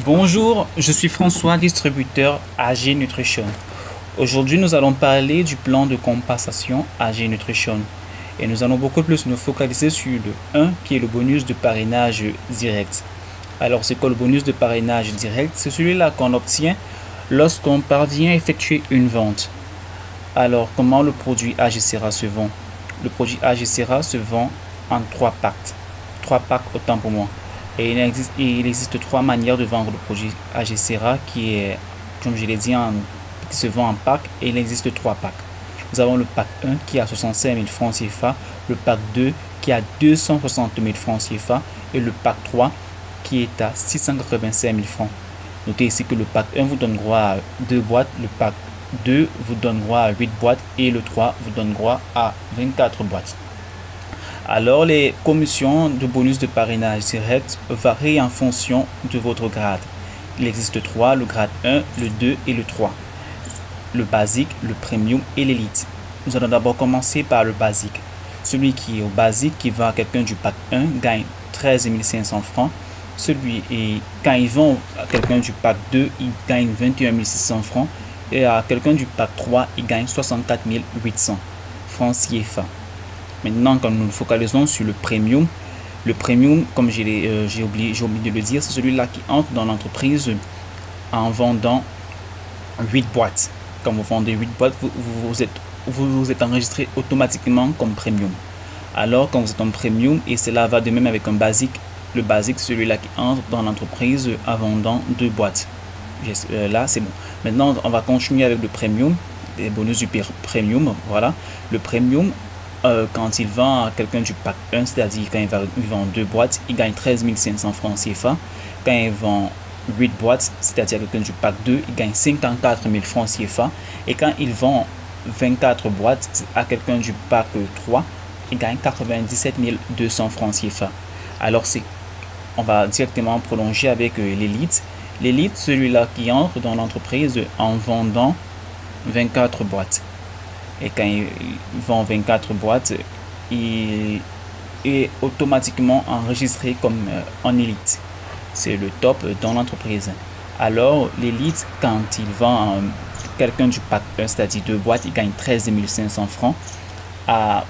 Bonjour, je suis François, distributeur AG Nutrition. Aujourd'hui, nous allons parler du plan de compensation AG Nutrition. Et nous allons beaucoup plus nous focaliser sur le 1 qui est le bonus de parrainage direct. Alors, c'est quoi le bonus de parrainage direct? C'est celui-là qu'on obtient lorsqu'on parvient à effectuer une vente. Alors, comment le produit AGCERA se vend? Le produit AGCERA se vend en 3 packs. 3 packs autant pour moi. Et il existe 3 manières de vendre le produit AGCERA qui est, comme je l'ai dit, qui se vend en pack, et il existe 3 packs. Nous avons le pack 1 qui a 65 000 francs CFA, le pack 2 qui a 260 000 francs CFA et le pack 3 qui est à 685 000 francs. Notez ici que le pack 1 vous donne droit à 2 boîtes, le pack 2 vous donne droit à 8 boîtes et le 3 vous donne droit à 24 boîtes. Alors, les commissions de bonus de parrainage direct varient en fonction de votre grade. Il existe 3, le grade 1, le 2 et le 3. Le basique, le premium et l'élite. Nous allons d'abord commencer par le basique. Celui qui est au basique, qui va à quelqu'un du pack 1, gagne 13 500 francs. Quand il vend à quelqu'un du pack 2, il gagne 21 600 francs. Et à quelqu'un du pack 3, il gagne 64 800 francs CFA. Maintenant, quand nous nous focalisons sur le premium, comme j'ai oublié de le dire, c'est celui-là qui entre dans l'entreprise en vendant 8 boîtes. Quand vous vendez 8 boîtes, vous êtes enregistré automatiquement comme premium. Alors, quand vous êtes en premium, et cela va de même avec un basique, le basique, c'est celui-là qui entre dans l'entreprise en vendant 2 boîtes. Là, c'est bon. Maintenant, on va continuer avec le premium, les bonus du premium. Voilà, le premium. Quand il vend à quelqu'un du pack 1, c'est-à-dire quand il vend 2 boîtes, il gagne 13 500 francs CFA. Quand il vend 8 boîtes, c'est-à-dire quelqu'un du pack 2, il gagne 54 000 francs CFA. Et quand il vend 24 boîtes à quelqu'un du pack 3, il gagne 97 200 francs CFA. Alors, on va directement prolonger avec l'élite. L'élite, celui-là qui entre dans l'entreprise en vendant 24 boîtes. Et quand il vend 24 boîtes, il est automatiquement enregistré comme en élite. C'est le top dans l'entreprise. Alors, l'élite, quand il vend quelqu'un du pack 1, c'est-à-dire 2 boîtes, il gagne 13 500 francs. À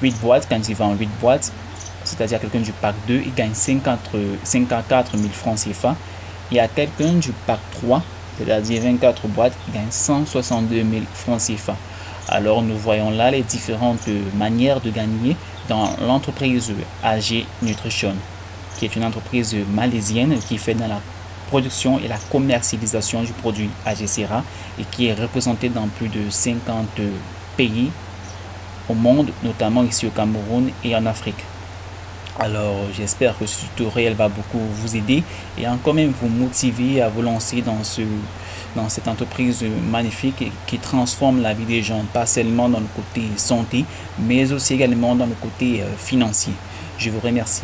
8 boîtes, quand il vend 8 boîtes, c'est-à-dire quelqu'un du pack 2, il gagne 54 000 francs CFA. Et à quelqu'un du pack 3, c'est-à-dire 24 boîtes, il gagne 162 000 francs CFA. Alors, nous voyons là les différentes manières de gagner dans l'entreprise AG Nutrition, qui est une entreprise malaisienne qui fait dans la production et la commercialisation du produit AGCERA et qui est représentée dans plus de 50 pays au monde, notamment ici au Cameroun et en Afrique. Alors, j'espère que ce tutoriel va beaucoup vous aider et quand même vous motiver à vous lancer dans cette entreprise magnifique qui transforme la vie des gens, pas seulement dans le côté santé, mais aussi également dans le côté financier. Je vous remercie.